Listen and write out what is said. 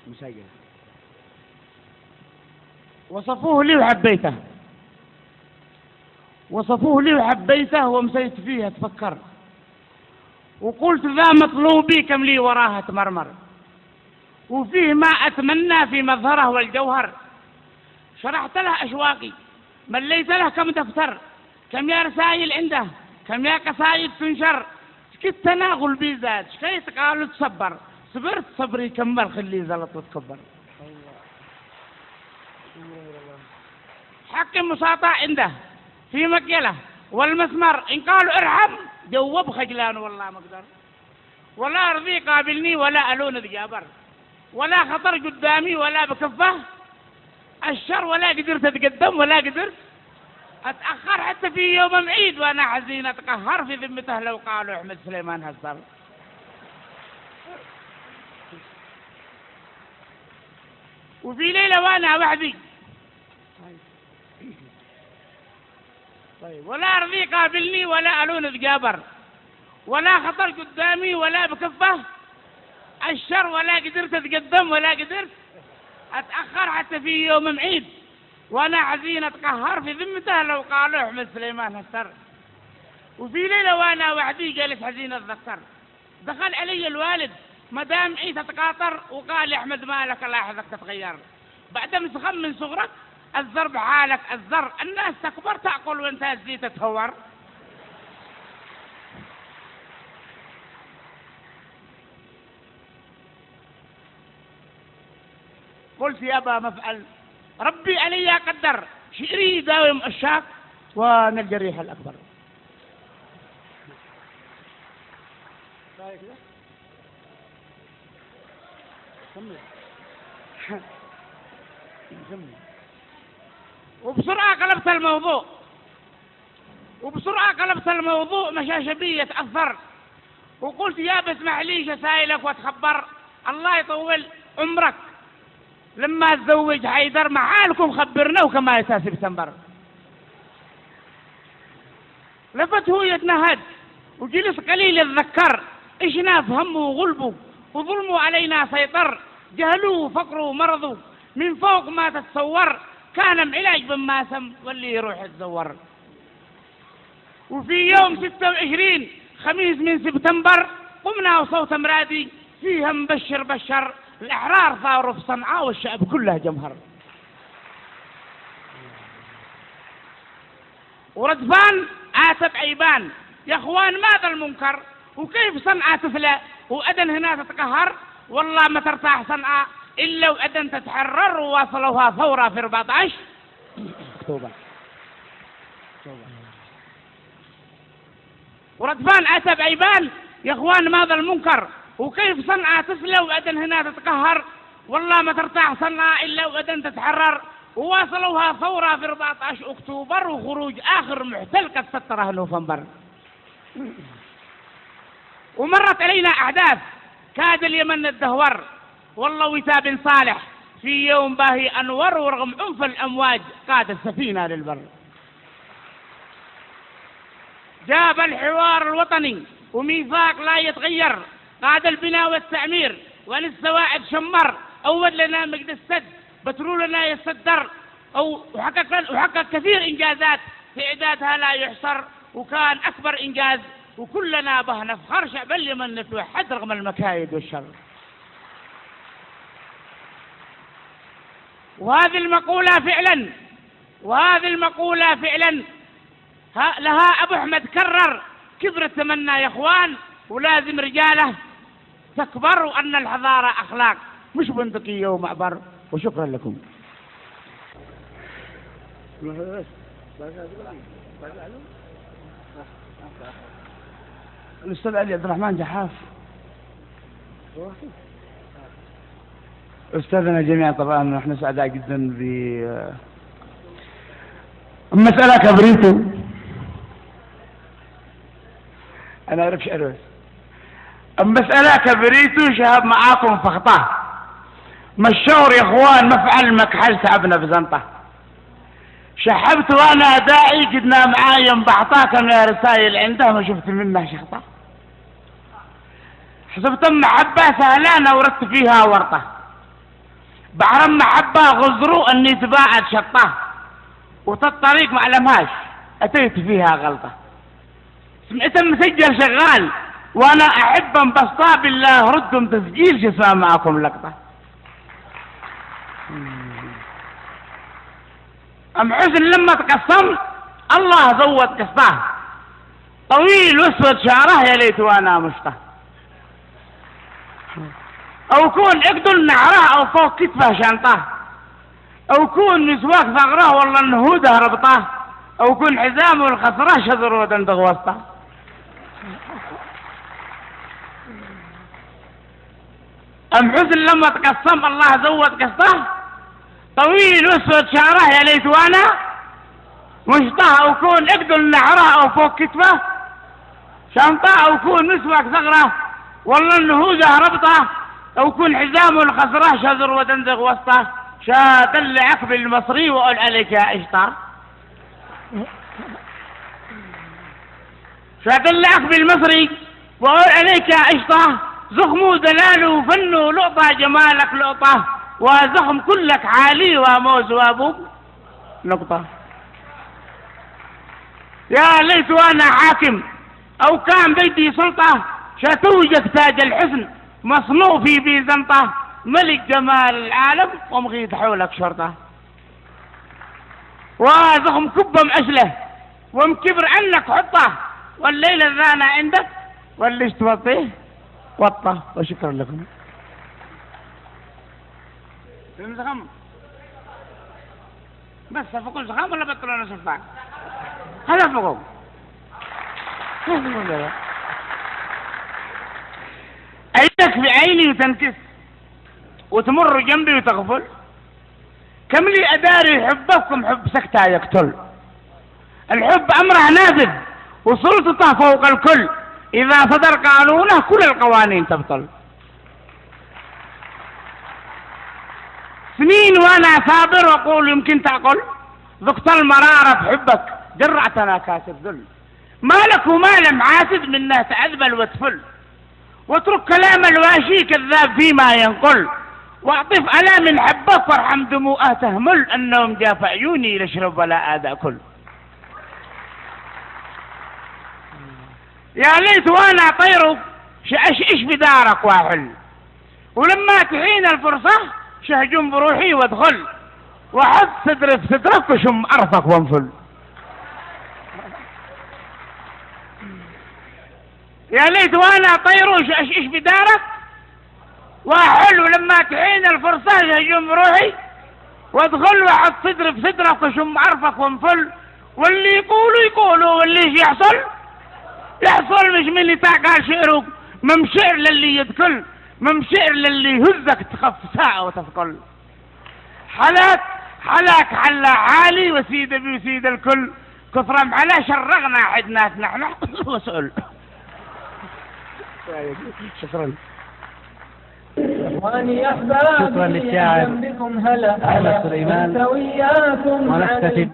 مسجل. وصفوه لي وحبيته، وصفوه لي وحبيته ومسيت فيه أتفكر، وقلت ذا مطلوبي كم لي وراها تمرمر، وفيه ما أتمنى في مظهره والجوهر. شرحت له أشواقي، مليت له كم دفتر، كم يا رسائل عنده، كم يا قصايد تنشر. سكت تناغل بي زاد، شكيت قالوا تصبر، صبرت صبري كمل خلي زلط وتكبر. حق مساطع عنده في مكيله والمسمر، إن قالوا ارحم جواب خجلان والله ما اقدر، ولا ارضي قابلني ولا الون ذجابر، ولا خطر قدامي ولا بكفه الشر، ولا قدرت اتقدم ولا قدرت اتاخر حتى في يوم عيد وانا حزين اتقهر في ذمته لو قالوا احمد سليمان هالصر. وفي ليله وانا وحدي طيب، ولا ارضي قابلني ولا الون ذجابر، ولا خطر قدامي ولا بكفه الشر، ولا قدرت اتقدم ولا قدرت اتاخر حتى في يوم عيد وانا حزين اتقهر في ذمته لو قالوا احمد سليمان هالسر. وفي ليله وانا وحدي جالس حزين اتذكر، دخل علي الوالد مدام عيسى تقاطر وقال يا احمد مالك الله يحفظك تتغير، بعد مسخم من صغرك الزر بحالك الزر، الناس تكبر تعقل وانت زيت تتهور. قلت يا ابا مفعل ربي علي قدر، شعري يداوم الشاك وانا الجريح الاكبر. وبسرعة قلبت الموضوع مشاشبية تأثر، وقلت يا بسمح لي شسايلك واتخبر، الله يطول عمرك لما تزوج حيدر محالكم خبرنا وكما يساس بسنبر. لفت هو يتنهد وجلس قليل يتذكر، إشنا فهمه وغلبه وظلمه علينا سيطر، جهلوه وفقره ومرضه من فوق ما تتصور، كان معلاج بما سم واللي يروح يتزور. وفي يوم 26 خميس من سبتمبر قمنا وصوت مرادي فيها مبشر بشر، الأحرار ثاروا في صنعاء والشعب كله جمهر. وردفان آتت عيبان يا اخوان ماذا المنكر، وكيف صنعاء تفلى وأدن هنا تتقهر، والله ما ترتاح صنعاء إلا وأدن تتحرر، وواصلوها ثورة في 14 أكتوبر. وردفان آتت عيبان يا اخوان ماذا المنكر، وكيف صنعاء تفلى وأدن هنا تتقهر، والله ما ترتاح صنعاء إلا وأدن تتحرر، وواصلوها ثورة في 14 أكتوبر، وخروج آخر محتل قد سطره نوفمبر. ومرت علينا أحداث كاد اليمن الدهور، والله وتاب صالح في يوم باهي أنور، ورغم عنف الأمواج قاد السفينة للبر. جاب الحوار الوطني وميثاق لا يتغير، قاد البناء والتعمير وللسواعد شمر، أول لنا مجد السد بترولنا يصدر، وحقق كثير إنجازات في إعدادها لا يحصر، وكان أكبر إنجاز وكلنا به نفخر، شعب اليمن نتوحد رغم المكايد والشر. وهذه المقولة فعلا لها أبو أحمد كرر، كبر التمنى يا إخوان ولازم رجاله تكبر، وأن الحضارة أخلاق مش بندقية ومعبر. وشكرا لكم. الأستاذ علي عبد الرحمن جحاف، أستاذنا جميعا، طبعا نحن سعداء جدا بمسألة كبريتو. أنا أعرف شعر بس المسألة كبريتو شهاب معاكم فخطاه، مشور يا اخوان مفعل مكحل تعبنا بزنطه، شحبت وانا داعي قدنا معايا مبعطاه، كم يا رسايل عنده ما شفت منه شخطه، حسبت ام محبه سهلانه وردت فيها ورطه، بحر محبة غزروا اني تباعد شطاه وتالطريق ما علمهاش اتيت فيها غلطة. سمعت مسجل شغال وانا احب انبسطا بالله ردم تسجيل شسمع معكم لقطة. ام حسن لما تقسم الله زود قصته طويل واسود شعره يا ليت وانا مشطه. او كون اقدل نعره او فوق كتفه شنطه او كون مسواك ثغره والله النهوده ربطه او كون حزامه الخصره شذر ودندغ وسطه. ام حسن لما تقسم الله زود قصته طويل واسود شعره يا ليت وانا مشطه او كون اقدل نعره او فوق كتفه شنطه او كون مسواك ثغره والله النهوده ربطه او كون حزامه الخصره شذر ودندغ وسطه. شادلعك بالمصري واقول عليك يا قشطه. شادلعك بالمصري واقول عليك يا قشطه. زخمه دلاله وفنه لقطه جمالك لقطه وزخم كلك عالي وموز وابوك نقطه. يا ليت وانا حاكم او كان بيدي سلطه شتوجك تاج الحسن مصنوع في بيزنطه ملك جمال العالم ومغيد حولك شرطه. وزخم كبه مأشله ومكبر عنك حطه والليلة الذانة عندك والليش توطيه وطه. وشكرا لكم. زخم بس فقول زخم ولا بطلون سفاك هذا فقول عينك بعيني وتنكس وتمر جنبي وتغفل كم لي أداري حبكم حب سكتة يقتل. الحب أمره نافذ وسلطته فوق الكل إذا صدر قانونه كل القوانين تبطل. سنين وأنا صابر وأقول يمكن تعقل ذقت المرارة بحبك جرعتنا كاس الذل. مالك ومال معاسد منه تعذبل وتفل واترك كلام الواشي كذاب فيما ينقل واعطف ألام حبك وارحم دموعه تهمل النوم جاف عيوني لاشرب ولا آذى كل. يا ليت وانا طيرك شأشئش بدارك واحل ولما تحين الفرصة شهجم بروحي وادخل وحط صدر في صدرك وشم أرفك وانفل. يا ليت وانا طير شأشئش بدارك واحل ولما تحين الفرصة شهجم بروحي وادخل وحط صدر في صدرك وشم أرفك وانفل. واللي يقولوا واللي يحصل يحصل مش من قال شعرك مم شعر للي يدخل مم شعر للي يهزك تخف ساعة وتثقل. حلاك حلا عالي وسيد ابي وسيد الكل كثرم على شرغنا عدناك نحن وسؤل. شكرا. شكرا للشاعر أحمد سليمان ونختتم